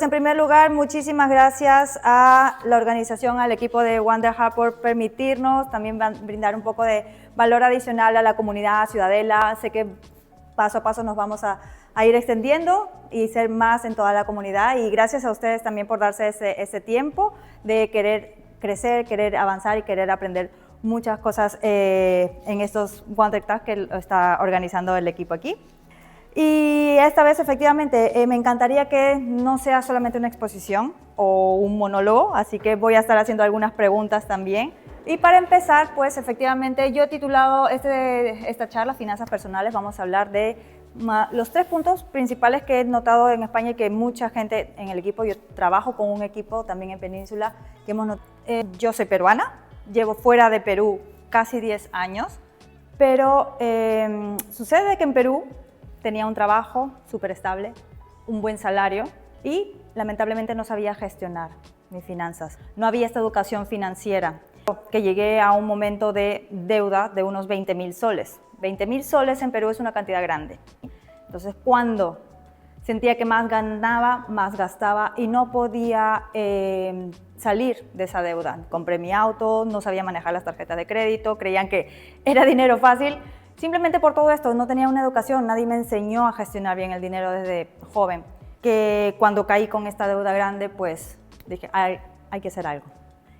Pues en primer lugar, muchísimas gracias a la organización, al equipo de Wonder Hub por permitirnos también brindar un poco de valor adicional a la comunidad Ciudadela. Sé que paso a paso nos vamos a ir extendiendo y ser más en toda la comunidad, y gracias a ustedes también por darse ese tiempo de querer crecer, querer avanzar y querer aprender muchas cosas en estos Wonder Talks que está organizando el equipo aquí. Y esta vez efectivamente me encantaría que no sea solamente una exposición o un monólogo, así que voy a estar haciendo algunas preguntas también. Y para empezar, pues efectivamente yo he titulado esta charla Finanzas Personales. Vamos a hablar de los 3 puntos principales que he notado en España y que mucha gente en el equipo, yo trabajo con un equipo también en Península, que hemos notado. Yo soy peruana, llevo fuera de Perú casi 10 años, pero sucede que en Perú tenía un trabajo súper estable, un buen salario y lamentablemente no sabía gestionar mis finanzas. No había esta educación financiera, que llegué a un momento de deuda de unos 20.000 soles. 20.000 soles en Perú es una cantidad grande. Entonces, cuando sentía que más ganaba, más gastaba y no podía salir de esa deuda. Compré mi auto, no sabía manejar las tarjetas de crédito, creían que era dinero fácil. Simplemente por todo esto, no tenía una educación, nadie me enseñó a gestionar bien el dinero desde joven. Que cuando caí con esta deuda grande, pues dije, hay que hacer algo.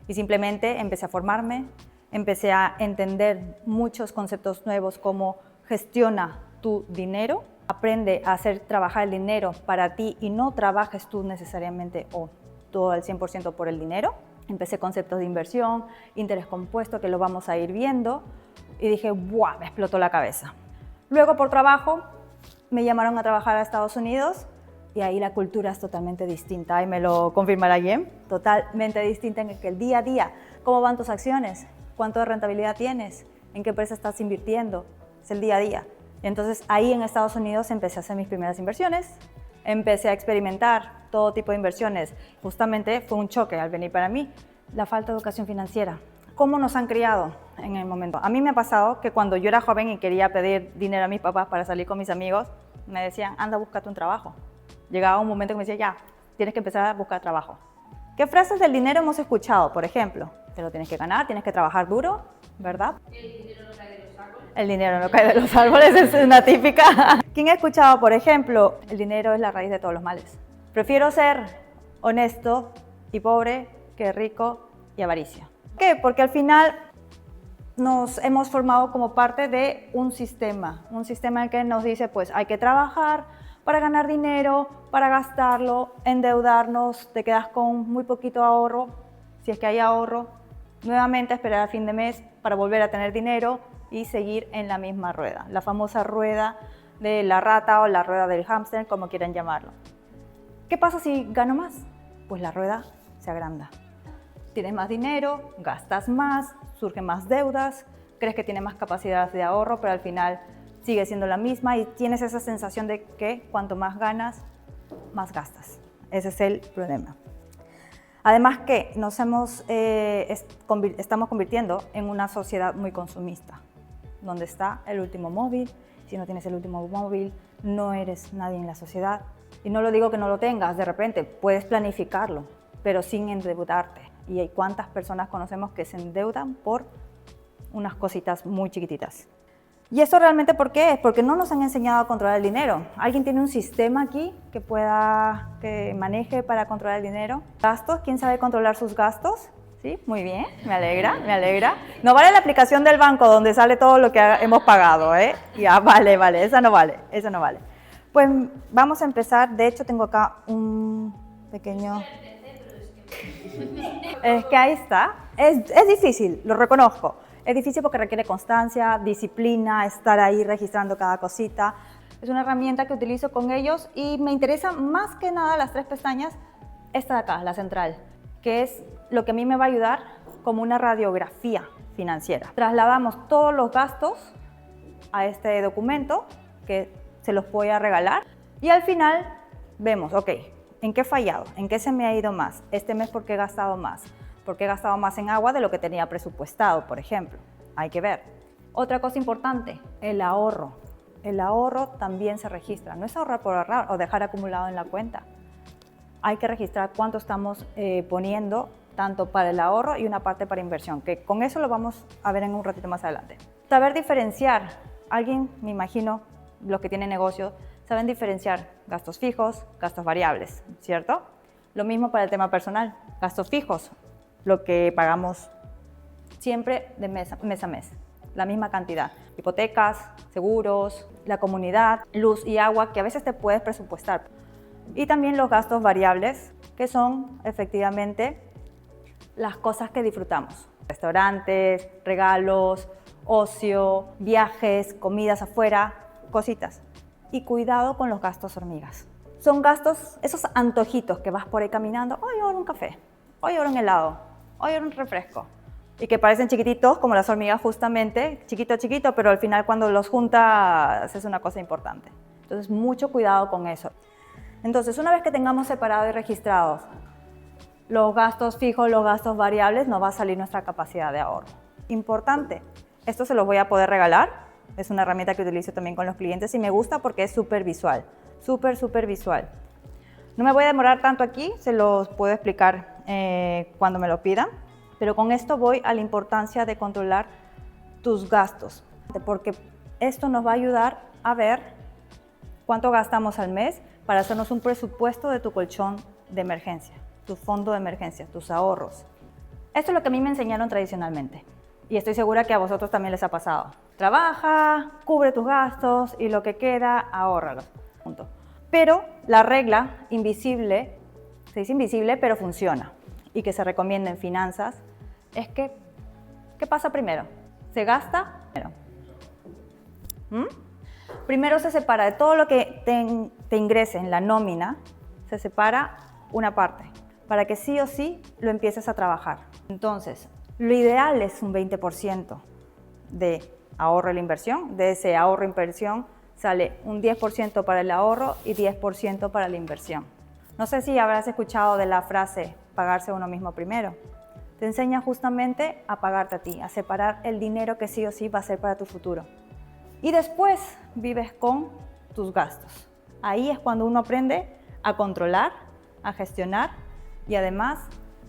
Y simplemente empecé a formarme, empecé a entender muchos conceptos nuevos como gestiona tu dinero, aprende a hacer trabajar el dinero para ti y no trabajes tú necesariamente o todo al 100% por el dinero. Empecé conceptos de inversión, interés compuesto, que lo vamos a ir viendo. Y dije, ¡buah!, me explotó la cabeza. Luego, por trabajo, me llamaron a trabajar a Estados Unidos y ahí la cultura es totalmente distinta. Y me lo confirmará Jen, totalmente distinta en el que el día a día, cómo van tus acciones, cuánto de rentabilidad tienes, en qué empresa estás invirtiendo, es el día a día. Y entonces ahí en Estados Unidos empecé a hacer mis primeras inversiones, empecé a experimentar todo tipo de inversiones. Justamente fue un choque al venir para mí, la falta de educación financiera. ¿Cómo nos han criado en el momento? A mí me ha pasado que cuando yo era joven y quería pedir dinero a mis papás para salir con mis amigos, me decían, anda, búscate un trabajo. Llegaba un momento que me decía, ya, tienes que empezar a buscar trabajo. ¿Qué frases del dinero hemos escuchado? Por ejemplo, te lo tienes que ganar, tienes que trabajar duro, ¿verdad? El dinero no cae de los árboles. El dinero no cae de los árboles, es una típica. ¿Quién ha escuchado, por ejemplo, el dinero es la raíz de todos los males? Prefiero ser honesto y pobre que rico y avaricia. ¿Por qué? Porque al final nos hemos formado como parte de un sistema en el que nos dice, pues hay que trabajar para ganar dinero, para gastarlo, endeudarnos, te quedas con muy poquito ahorro, si es que hay ahorro, nuevamente esperar a fin de mes para volver a tener dinero y seguir en la misma rueda, la famosa rueda de la rata o la rueda del hámster, como quieran llamarlo. ¿Qué pasa si gano más? Pues la rueda se agranda. Tienes más dinero, gastas más, surgen más deudas, crees que tienes más capacidad de ahorro, pero al final sigue siendo la misma y tienes esa sensación de que cuanto más ganas, más gastas. Ese es el problema. Además que estamos convirtiendo en una sociedad muy consumista, donde está el último móvil. Si no tienes el último móvil, no eres nadie en la sociedad. Y no lo digo que no lo tengas, de repente puedes planificarlo, pero sin endeudarte. Y hay cuántas personas conocemos que se endeudan por unas cositas muy chiquititas. ¿Y esto realmente por qué es? Porque no nos han enseñado a controlar el dinero. ¿Alguien tiene un sistema aquí que maneje para controlar el dinero? ¿Gastos? ¿Quién sabe controlar sus gastos? Sí, muy bien, me alegra, me alegra. No vale la aplicación del banco donde sale todo lo que hemos pagado, ¿eh? Ya, vale, esa no vale. Pues vamos a empezar. De hecho, tengo acá un pequeño... Es que ahí está. Es difícil, lo reconozco. Es difícil porque requiere constancia, disciplina, estar ahí registrando cada cosita. Es una herramienta que utilizo con ellos y me interesa más que nada las 3 pestañas, esta de acá, la central, que es lo que a mí me va a ayudar como una radiografía financiera. Trasladamos todos los gastos a este documento que se los voy a regalar y al final vemos, ok, ¿en qué he fallado? ¿En qué se me ha ido más? Este mes, ¿por qué he gastado más? Porque he gastado más en agua de lo que tenía presupuestado, por ejemplo. Hay que ver. Otra cosa importante, el ahorro. El ahorro también se registra. No es ahorrar por ahorrar o dejar acumulado en la cuenta. hay que registrar cuánto estamos poniendo, tanto para el ahorro y una parte para inversión, que con eso lo vamos a ver en un ratito más adelante. Saber diferenciar, alguien, me imagino, los que tienen negocio, saben diferenciar gastos fijos, gastos variables, ¿cierto? Lo mismo para el tema personal, gastos fijos, lo que pagamos siempre de mes a mes, la misma cantidad. Hipotecas, seguros, la comunidad, luz y agua, que a veces te puedes presupuestar. Y también los gastos variables, que son efectivamente las cosas que disfrutamos. Restaurantes, regalos, ocio, viajes, comidas afuera, cositas. Y cuidado con los gastos hormigas. Son gastos, esos antojitos que vas por ahí caminando, hoy ahora un café, hoy ahora un helado, hoy ahora un refresco. Y que parecen chiquititos, como las hormigas justamente, chiquito, chiquito, pero al final cuando los juntas es una cosa importante. Entonces, mucho cuidado con eso. Entonces, una vez que tengamos separados y registrados los gastos fijos, los gastos variables, nos va a salir nuestra capacidad de ahorro. Importante, esto se los voy a poder regalar, es una herramienta que utilizo también con los clientes y me gusta porque es súper visual, súper visual. No me voy a demorar tanto aquí, se los puedo explicar cuando me lo pidan, pero con esto voy a la importancia de controlar tus gastos, porque esto nos va a ayudar a ver cuánto gastamos al mes para hacernos un presupuesto de tu colchón de emergencia, tu fondo de emergencia, tus ahorros. Esto es lo que a mí me enseñaron tradicionalmente y estoy segura que a vosotros también les ha pasado. Trabaja, cubre tus gastos y lo que queda, ahórralos. Punto. Pero la regla invisible, se dice invisible, pero funciona y que se recomienda en finanzas, es que, ¿qué pasa primero? ¿Se gasta primero? Primero se separa de todo lo que te ingrese en la nómina, se separa una parte, para que sí o sí lo empieces a trabajar. Entonces, lo ideal es un 20% de ahorro en la inversión. De ese ahorro e inversión sale un 10% para el ahorro y 10% para la inversión. No sé si habrás escuchado de la frase, pagarse uno mismo primero. Te enseña justamente a pagarte a ti, a separar el dinero que sí o sí va a ser para tu futuro. Y después vives con tus gastos. Ahí es cuando uno aprende a controlar, a gestionar y además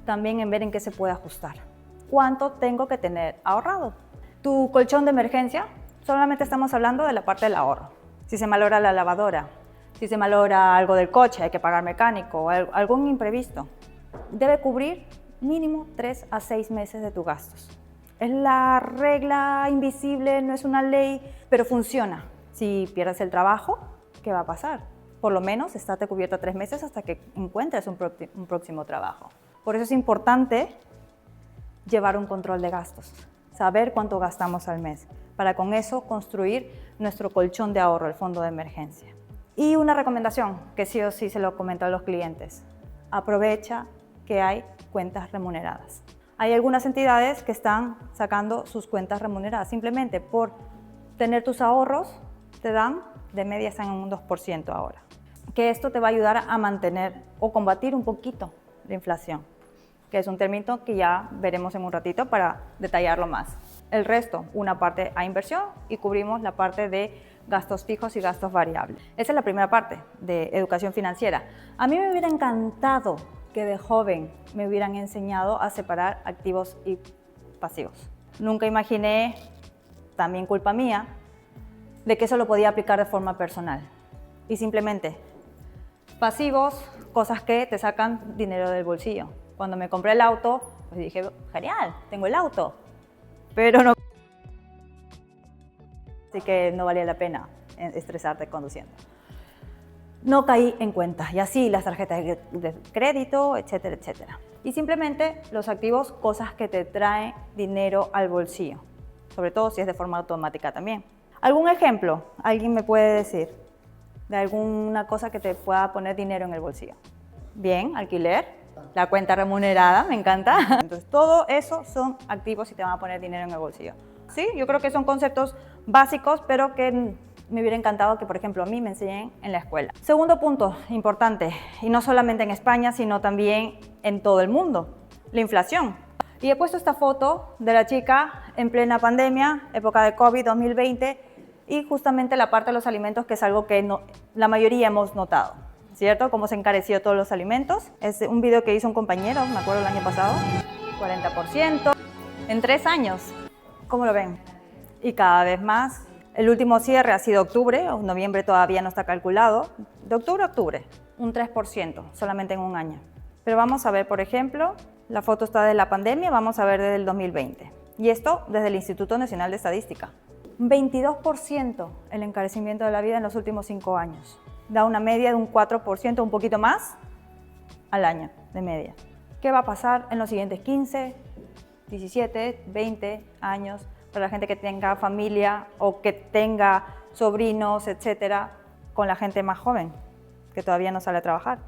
también en ver en qué se puede ajustar. ¿Cuánto tengo que tener ahorrado? Tu colchón de emergencia, solamente estamos hablando de la parte del ahorro. Si se malogra la lavadora, si se malogra algo del coche, hay que pagar mecánico o algún imprevisto, debe cubrir mínimo 3 a 6 meses de tus gastos. Es la regla invisible, no es una ley, pero funciona. Si pierdes el trabajo, ¿qué va a pasar? Por lo menos estate cubierto 3 meses hasta que encuentres un próximo trabajo. Por eso es importante llevar un control de gastos, saber cuánto gastamos al mes, para con eso construir nuestro colchón de ahorro, el fondo de emergencia. Y una recomendación que sí o sí se lo comento a los clientes, aprovecha que hay cuentas remuneradas. Hay algunas entidades que están sacando sus cuentas remuneradas, simplemente por tener tus ahorros te dan, de media están en un 2% ahora. Que esto te va a ayudar a mantener o combatir un poquito la inflación, que es un término que ya veremos en un ratito para detallarlo más. El resto, una parte a inversión y cubrimos la parte de gastos fijos y gastos variables. Esa es la primera parte de educación financiera. A mí me hubiera encantado que de joven me hubieran enseñado a separar activos y pasivos. Nunca imaginé, también culpa mía, de que eso lo podía aplicar de forma personal. Y simplemente, pasivos, cosas que te sacan dinero del bolsillo. Cuando me compré el auto, pues dije, genial, tengo el auto, pero no. Así que no valía la pena estresarte conduciendo. No caí en cuenta, y así las tarjetas de crédito, etcétera, etcétera. Y simplemente los activos, cosas que te traen dinero al bolsillo, sobre todo si es de forma automática también. ¿Algún ejemplo? ¿Alguien me puede decir de alguna cosa que te pueda poner dinero en el bolsillo? Bien, alquiler, la cuenta remunerada, me encanta. Entonces, todo eso son activos y te van a poner dinero en el bolsillo. Sí, yo creo que son conceptos básicos, pero que me hubiera encantado que, por ejemplo, a mí me enseñen en la escuela. Segundo punto importante, y no solamente en España, sino también en todo el mundo, la inflación. Y he puesto esta foto de la chica en plena pandemia, época de COVID 2020, y justamente la parte de los alimentos, que es algo que la mayoría hemos notado. ¿cierto? Cómo se encareció todos los alimentos. Es un video que hizo un compañero, me acuerdo el año pasado, 40%. En 3 años, ¿cómo lo ven? Y cada vez más. El último cierre ha sido octubre, o noviembre todavía no está calculado. De octubre a octubre, un 3% solamente en un año. Pero vamos a ver, por ejemplo, la foto está de la pandemia, vamos a ver desde el 2020. Y esto desde el Instituto Nacional de Estadística. Un 22% el encarecimiento de la vida en los últimos 5 años. Da una media de un 4%, un poquito más, al año de media. ¿Qué va a pasar en los siguientes 15, 17, 20 años para la gente que tenga familia o que tenga sobrinos, etcétera, con la gente más joven que todavía no sale a trabajar?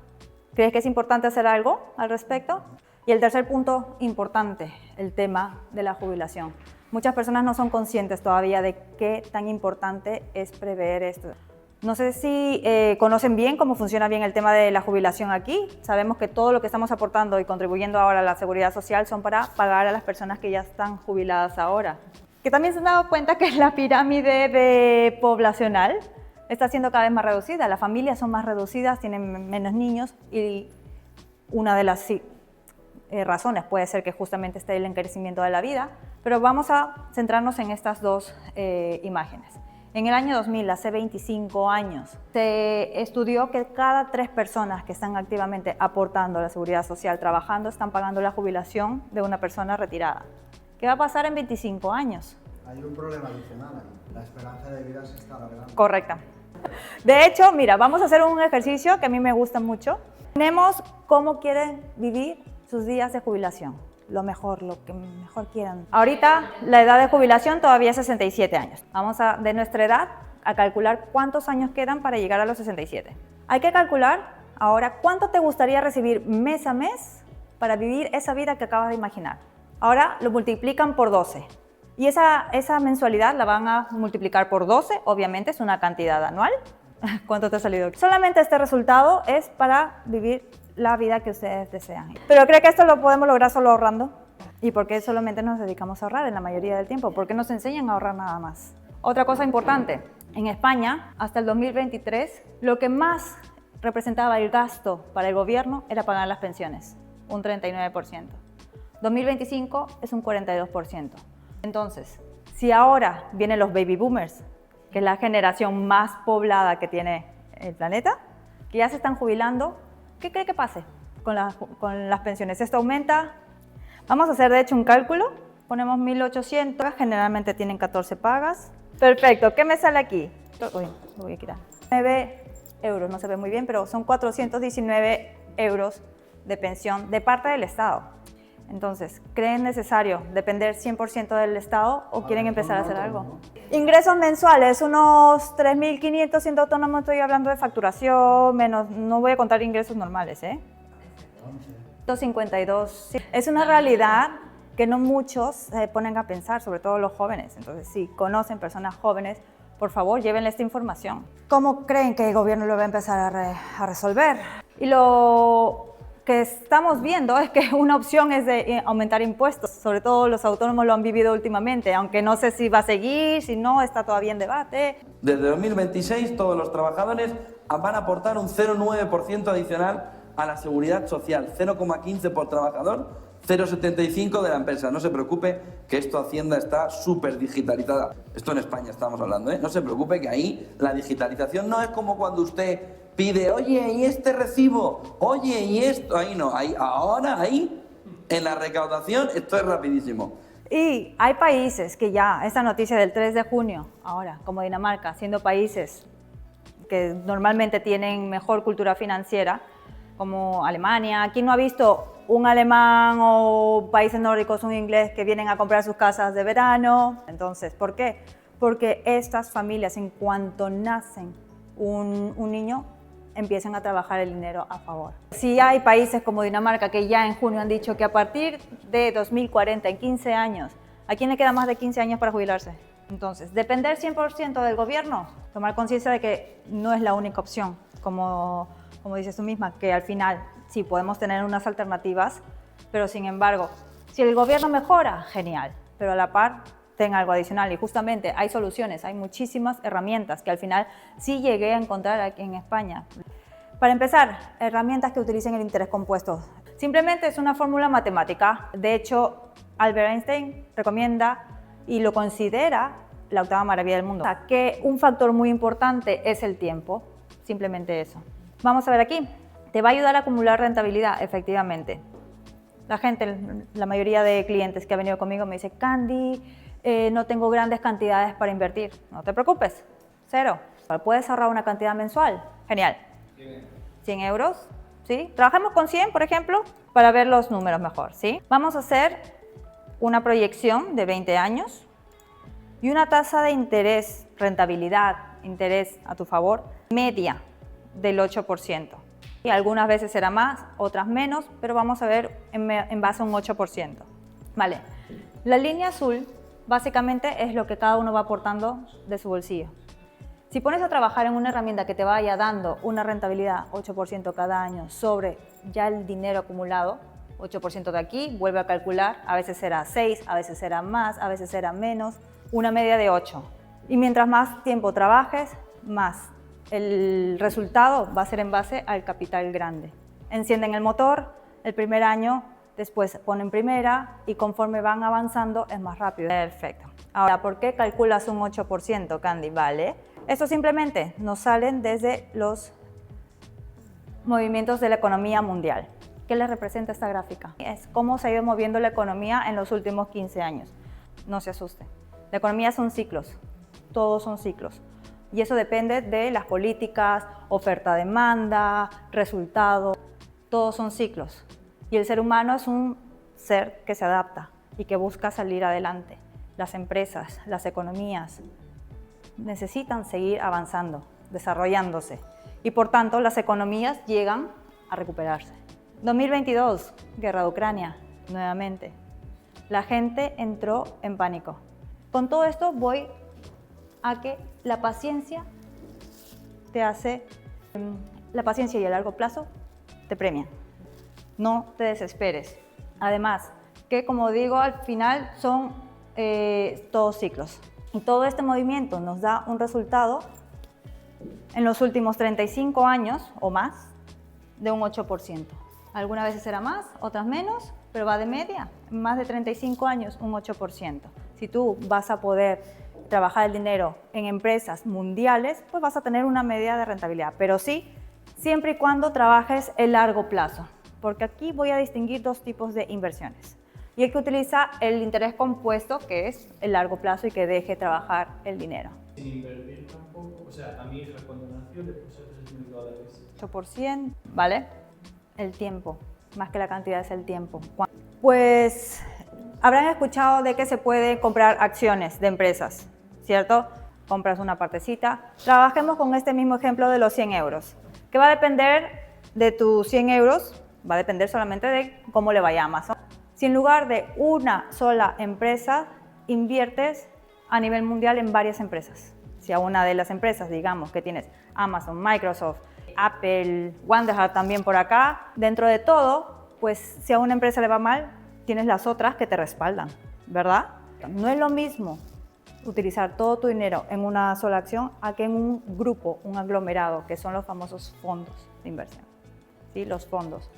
¿Crees que es importante hacer algo al respecto? Y el tercer punto importante, el tema de la jubilación. Muchas personas no son conscientes todavía de qué tan importante es prever esto. No sé si conocen bien cómo funciona bien el tema de la jubilación aquí. Sabemos que todo lo que estamos aportando y contribuyendo ahora a la seguridad social son para pagar a las personas que ya están jubiladas ahora. Que también se han dado cuenta que la pirámide poblacional está siendo cada vez más reducida. Las familias son más reducidas, tienen menos niños y una de las razones puede ser que justamente esté el encarecimiento de la vida. Pero vamos a centrarnos en estas dos imágenes. En el año 2000, hace 25 años, se estudió que cada 3 personas que están activamente aportando a la seguridad social, trabajando, están pagando la jubilación de una persona retirada. ¿Qué va a pasar en 25 años? Hay un problema adicional ahí. La esperanza de vida se está alargando. Correcta. De hecho, mira, vamos a hacer un ejercicio que a mí me gusta mucho. Tenemos cómo quieren vivir sus días de jubilación. Lo que mejor quieran. Ahorita la edad de jubilación todavía es 67 años. Vamos de nuestra edad a calcular cuántos años quedan para llegar a los 67. Hay que calcular ahora cuánto te gustaría recibir mes a mes para vivir esa vida que acabas de imaginar. Ahora lo multiplican por 12. Y esa mensualidad la van a multiplicar por 12, obviamente es una cantidad anual. ¿Cuánto te ha salido? Solamente este resultado es para vivir la vida que ustedes desean. Pero ¿cree que esto lo podemos lograr solo ahorrando? ¿Y por qué solamente nos dedicamos a ahorrar en la mayoría del tiempo? ¿Por qué nos enseñan a ahorrar nada más? Otra cosa importante, en España, hasta el 2023, lo que más representaba el gasto para el gobierno era pagar las pensiones, un 39%. 2025 es un 42%. Entonces, si ahora vienen los baby boomers, que es la generación más poblada que tiene el planeta, que ya se están jubilando, ¿qué cree que pase con las pensiones? ¿Esto aumenta? Vamos a hacer de hecho un cálculo. Ponemos 1.800, generalmente tienen 14 pagas. Perfecto, ¿qué me sale aquí? Uy, lo voy a quitar. 9 euros, no se ve muy bien, pero son 419 euros de pensión de parte del Estado. Entonces, ¿creen necesario depender 100% del Estado o quieren empezar a hacer algo? Ingresos mensuales, unos 3.500 siendo autónomo, estoy hablando de facturación, menos, no voy a contar ingresos normales, 252. Sí. Es una realidad que no muchos se ponen a pensar, sobre todo los jóvenes. Entonces, si conocen personas jóvenes, por favor, llévenle esta información. ¿Cómo creen que el gobierno lo va a empezar a resolver? Y lo que estamos viendo es que una opción es de aumentar impuestos, sobre todo los autónomos lo han vivido últimamente, aunque no sé si va a seguir, si no, está todavía en debate. Desde 2026 todos los trabajadores van a aportar un 0,9% adicional a la seguridad social, 0,15 por trabajador, 0,75 de la empresa. No se preocupe que esto Hacienda está súper digitalizada. Esto en España estamos hablando, ¿eh? No se preocupe que ahí la digitalización no es como cuando usted pide, oye, ¿y este recibo? Oye, ¿y esto? Ahí no, ahí, en la recaudación, esto es rapidísimo. Y hay países que ya, esta noticia del 3 de junio, ahora, como Dinamarca, siendo países que normalmente tienen mejor cultura financiera, como Alemania. ¿Quién no ha visto un alemán o países nórdicos, un inglés que vienen a comprar sus casas de verano? Entonces, ¿por qué? Porque estas familias, en cuanto nacen un niño, empiezan a trabajar el dinero a favor. Si hay países como Dinamarca que ya en junio han dicho que a partir de 2040, en 15 años, ¿a quién le queda más de 15 años para jubilarse? Entonces, depender 100% del gobierno, tomar conciencia de que no es la única opción, como dices tú misma, que al final sí podemos tener unas alternativas, pero sin embargo, si el gobierno mejora, genial, pero a la par tenga algo adicional. Y justamente hay soluciones, hay muchísimas herramientas que al final sí llegué a encontrar aquí en España. Para empezar, herramientas que utilicen el interés compuesto. Simplemente es una fórmula matemática. De hecho, Albert Einstein recomienda y lo considera la octava maravilla del mundo. O sea, que un factor muy importante es el tiempo. Simplemente eso. Vamos a ver aquí. ¿Te va a ayudar a acumular rentabilidad? Efectivamente. La gente, la mayoría de clientes que ha venido conmigo me dice, Candy, no tengo grandes cantidades para invertir. No te preocupes, 0. ¿Puedes ahorrar una cantidad mensual? Genial. 100 euros, ¿sí? Trabajemos con 100, por ejemplo, para ver los números mejor, ¿sí? Vamos a hacer una proyección de 20 años y una tasa de interés, rentabilidad, interés a tu favor, media del 8%. Y algunas veces será más, otras menos, pero vamos a ver en base a un 8%. Vale. La línea azul básicamente es lo que cada uno va aportando de su bolsillo. Si pones a trabajar en una herramienta que te vaya dando una rentabilidad 8% cada año sobre ya el dinero acumulado, 8% de aquí, vuelve a calcular, a veces será 6, a veces será más, a veces será menos, una media de 8. Y mientras más tiempo trabajes, más el resultado va a ser en base al capital grande. Encienden el motor el primer año, después ponen primera y conforme van avanzando es más rápido. Perfecto. Ahora, ¿por qué calculas un 8%, Candy? Vale. Esto simplemente nos salen desde los movimientos de la economía mundial. ¿Qué les representa esta gráfica? Es cómo se ha ido moviendo la economía en los últimos 15 años. No se asusten. La economía son ciclos. Todos son ciclos. Y eso depende de las políticas, oferta-demanda, resultado. Todos son ciclos. Y el ser humano es un ser que se adapta y que busca salir adelante. Las empresas, las economías necesitan seguir avanzando, desarrollándose. Y por tanto, las economías llegan a recuperarse. 2022, guerra de Ucrania, nuevamente. La gente entró en pánico. Con todo esto voy a que la paciencia te hace, la paciencia y a largo plazo te premian. No te desesperes. Además, que como digo, al final son todos ciclos. Y todo este movimiento nos da un resultado en los últimos 35 años o más de un 8%. Algunas veces será más, otras menos, pero va de media. En más de 35 años, un 8%. Si tú vas a poder trabajar el dinero en empresas mundiales, pues vas a tener una media de rentabilidad. Pero sí, siempre y cuando trabajes el largo plazo. Porque aquí voy a distinguir dos tipos de inversiones. Y el que utiliza el interés compuesto, que es el largo plazo y que deje trabajar el dinero. Sin invertir tampoco, o sea, a mi hija cuando nació le puse $3.000. 8%, ¿vale? El tiempo, más que la cantidad es el tiempo. Pues habrán escuchado de que se puede comprar acciones de empresas, ¿cierto? Compras una partecita. Trabajemos con este mismo ejemplo de los 100 euros. ¿Qué va a depender de tus 100 euros? Va a depender solamente de cómo le vaya a Amazon. Si en lugar de una sola empresa, inviertes a nivel mundial en varias empresas. Si a una de las empresas, digamos que tienes Amazon, Microsoft, Apple, Wonderhub también por acá, dentro de todo, pues si a una empresa le va mal, tienes las otras que te respaldan, ¿verdad? No es lo mismo utilizar todo tu dinero en una sola acción a que en un grupo, un aglomerado, que son los famosos fondos de inversión, ¿sí? Los fondos.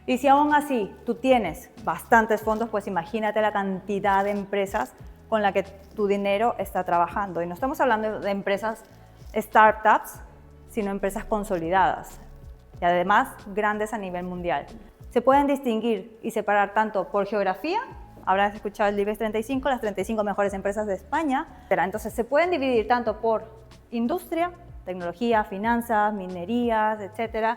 Y si aún así tú tienes bastantes fondos, pues imagínate la cantidad de empresas con la que tu dinero está trabajando. Y no estamos hablando de empresas startups, sino empresas consolidadas y además grandes a nivel mundial. Se pueden distinguir y separar tanto por geografía, habrás escuchado el IBEX 35, las 35 mejores empresas de España. Entonces se pueden dividir tanto por industria, tecnología, finanzas, minerías, etcétera,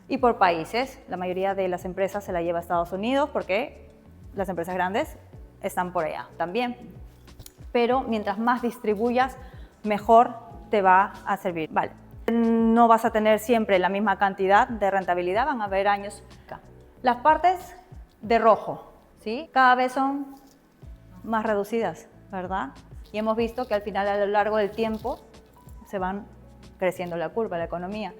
y por países. La mayoría de las empresas se la lleva a Estados Unidos porque las empresas grandes están por allá también. Pero mientras más distribuyas, mejor te va a servir. Vale. No vas a tener siempre la misma cantidad de rentabilidad, van a haber años. Las partes de rojo, ¿sí? Cada vez son más reducidas, ¿verdad? Y hemos visto que al final, a lo largo del tiempo, se van creciendo la curva, la economía.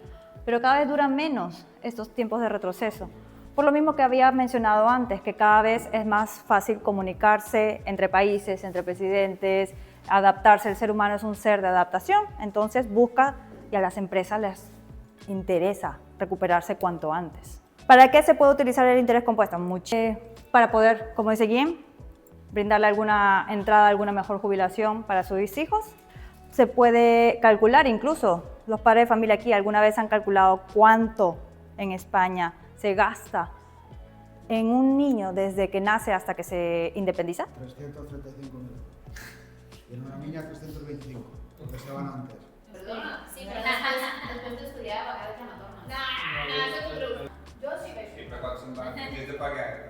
Pero cada vez duran menos estos tiempos de retroceso. Por lo mismo que había mencionado antes, que cada vez es más fácil comunicarse entre países, entre presidentes, adaptarse. El ser humano es un ser de adaptación, entonces busca, y a las empresas les interesa recuperarse cuanto antes. ¿Para qué se puede utilizar el interés compuesto? Para poder, como dice Jim, brindarle alguna entrada, alguna mejor jubilación para sus hijos. Se puede calcular, incluso los padres de familia aquí alguna vez han calculado cuánto en España se gasta en un niño desde que nace hasta que se independiza. 335.000. Y en una niña 325, porque se van antes. Perdona, sí, pero después de estudiar va a quedar materna. No te preocupes. Yo sí veig. Sí, però quan se'n va, hem de pagar.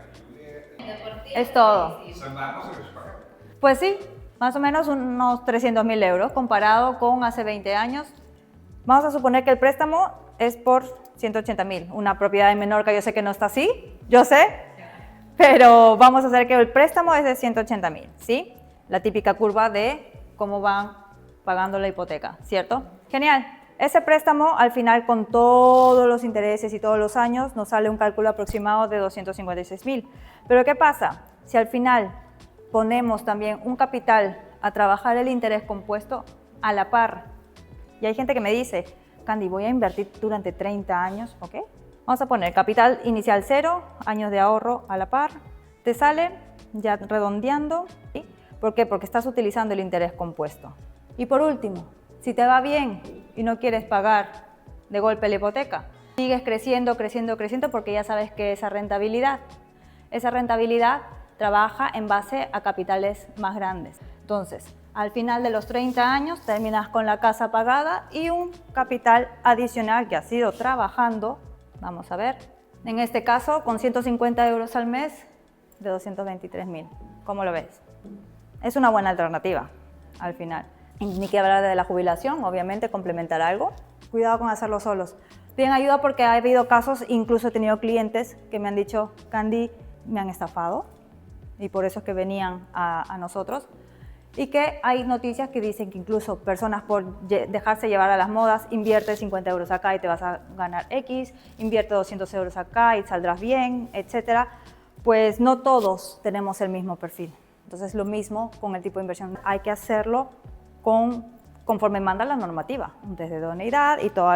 Es todo. Se'n va, no se les paga. Pues sí, más o menos unos 300.000 euros comparado con hace 20 años. Vamos a suponer que el préstamo es por 180.000. Una propiedad en Menorca, yo sé que no está así, yo sé, pero vamos a hacer que el préstamo es de 180.000, ¿sí? La típica curva de cómo van pagando la hipoteca, ¿cierto? Genial. Ese préstamo, al final, con todos los intereses y todos los años, nos sale un cálculo aproximado de 256.000. Pero ¿qué pasa? Si al final ponemos también un capital a trabajar el interés compuesto a la par, y hay gente que me dice, Candy, voy a invertir durante 30 años, ¿ok? Vamos a poner capital inicial 0, años de ahorro a la par, te sale ya redondeando, ¿sí? ¿Por qué? Porque estás utilizando el interés compuesto. Y por último, si te va bien y no quieres pagar de golpe la hipoteca, sigues creciendo, creciendo, creciendo porque ya sabes que esa rentabilidad trabaja en base a capitales más grandes. Entonces, al final de los 30 años terminas con la casa pagada y un capital adicional que has ido trabajando, vamos a ver, en este caso con 150 euros al mes de 223.000. ¿Cómo lo ves? Es una buena alternativa al final. Ni que hablar de la jubilación, obviamente complementar algo. Cuidado con hacerlo solos. Piden ayuda porque ha habido casos, incluso he tenido clientes que me han dicho, Candy, me han estafado y por eso es que venían a nosotros. Y que hay noticias que dicen que incluso personas por dejarse llevar a las modas, invierte 50 euros acá y te vas a ganar X, invierte 200 euros acá y saldrás bien, etc. Pues no todos tenemos el mismo perfil. Entonces lo mismo con el tipo de inversión. Hay que hacerlo conforme manda la normativa, desde idoneidad y todo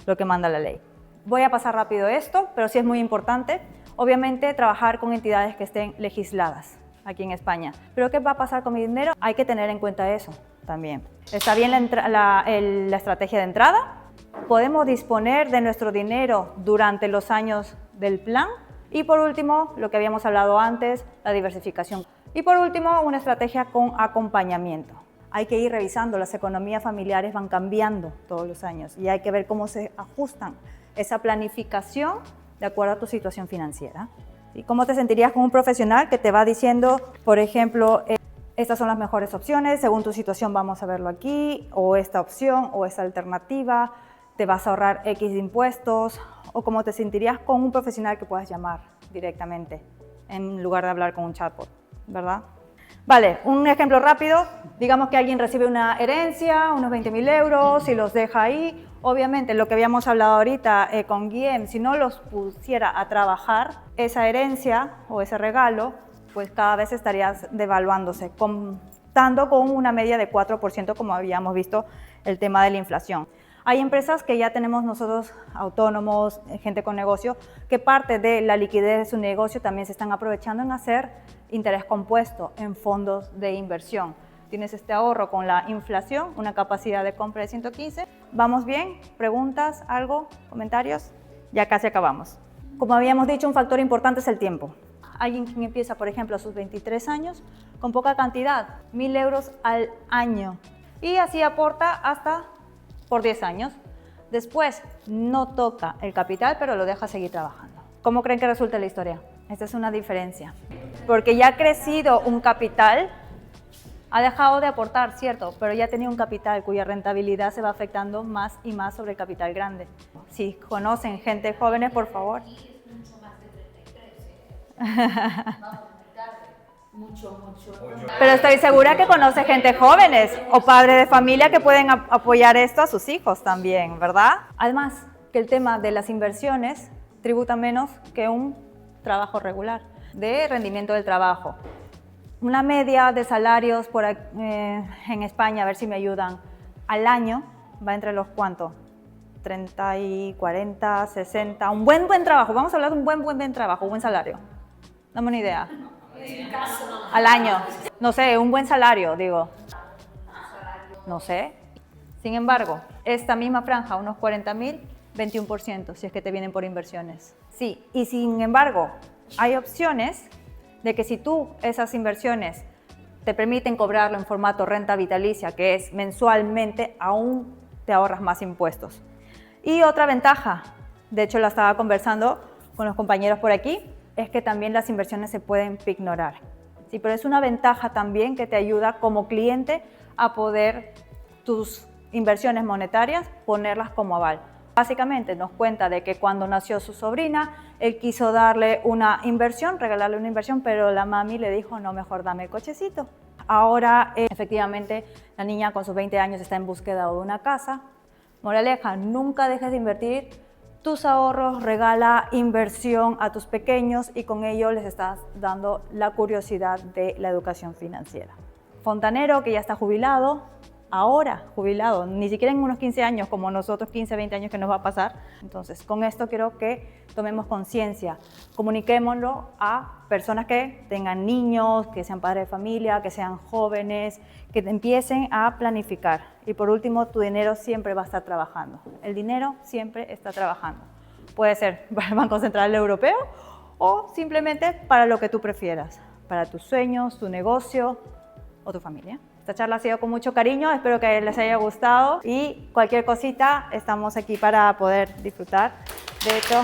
lo que manda la ley. Voy a pasar rápido esto, pero sí es muy importante. Obviamente trabajar con entidades que estén legisladas aquí en España. ¿Pero qué va a pasar con mi dinero? Hay que tener en cuenta eso también. ¿Está bien la estrategia de entrada? ¿Podemos disponer de nuestro dinero durante los años del plan? Y por último, lo que habíamos hablado antes, la diversificación. Y por último, una estrategia con acompañamiento. Hay que ir revisando, las economías familiares van cambiando todos los años y hay que ver cómo se ajustan esa planificación de acuerdo a tu situación financiera. ¿Y cómo te sentirías con un profesional que te va diciendo, por ejemplo, estas son las mejores opciones, según tu situación vamos a verlo aquí, o esta opción, o esta alternativa, te vas a ahorrar X de impuestos, o cómo te sentirías con un profesional que puedas llamar directamente, en lugar de hablar con un chatbot, ¿verdad? Vale, un ejemplo rápido, digamos que alguien recibe una herencia, unos 20.000 euros y los deja ahí. Obviamente, lo que habíamos hablado ahorita con Guillem, si no los pusiera a trabajar, esa herencia o ese regalo, pues cada vez estarías devaluándose, contando con una media de 4%, como habíamos visto el tema de la inflación. Hay empresas que ya tenemos nosotros, autónomos, gente con negocio, que parte de la liquidez de su negocio también se están aprovechando en hacer interés compuesto en fondos de inversión. Tienes este ahorro con la inflación, una capacidad de compra de 115. ¿Vamos bien? ¿Preguntas? ¿Algo? ¿Comentarios? Ya casi acabamos. Como habíamos dicho, un factor importante es el tiempo. Alguien que empieza, por ejemplo, a sus 23 años, con poca cantidad, 1.000 euros al año. Y así aporta hasta por 10 años. Después no toca el capital, pero lo deja seguir trabajando. ¿Cómo creen que resulta la historia? Esta es una diferencia. Porque ya ha crecido un capital, ha dejado de aportar, cierto, pero ya tenía un capital cuya rentabilidad se va afectando más y más sobre el capital grande. Si conocen gente jóvenes, por favor. Aquí es mucho más de 33. Vamos, mucho. Pero estoy segura que conoce gente jóvenes o padres de familia que pueden apoyar esto a sus hijos también, ¿verdad? Además, que el tema de las inversiones tributa menos que un trabajo regular, de rendimiento del trabajo. Una media de salarios en España, a ver si me ayudan, al año va entre los ¿cuánto? 30 y 40, 60, un buen trabajo, vamos a hablar de un buen trabajo, buen salario. Dame una idea. Al año, no sé, un buen salario, digo. No sé. Sin embargo, esta misma franja, unos 40.000, 21%, si es que te vienen por inversiones. Sí, y sin embargo, hay opciones de que si tú esas inversiones te permiten cobrarlo en formato renta vitalicia, que es mensualmente, aún te ahorras más impuestos. Y otra ventaja, de hecho la estaba conversando con los compañeros por aquí, es que también las inversiones se pueden pignorar. Sí, pero es una ventaja también que te ayuda como cliente a poder tus inversiones monetarias ponerlas como aval. Básicamente nos cuenta de que cuando nació su sobrina, él quiso darle una inversión, regalarle una inversión, pero la mami le dijo, no, mejor dame el cochecito. Ahora, efectivamente, la niña con sus 20 años está en búsqueda de una casa. Moraleja, nunca dejes de invertir tus ahorros, regala inversión a tus pequeños y con ello les estás dando la curiosidad de la educación financiera. Fontanero, que ya está jubilado, ahora jubilado, ni siquiera en unos 15 años como nosotros, 15, 20 años que nos va a pasar. Entonces, con esto quiero que tomemos conciencia, comuniquémoslo a personas que tengan niños, que sean padres de familia, que sean jóvenes, que empiecen a planificar. Y por último, tu dinero siempre va a estar trabajando. El dinero siempre está trabajando. Puede ser para el Banco Central Europeo o simplemente para lo que tú prefieras, para tus sueños, tu negocio o tu familia. Esta charla ha sido con mucho cariño, espero que les haya gustado y cualquier cosita estamos aquí para poder disfrutar. De hecho,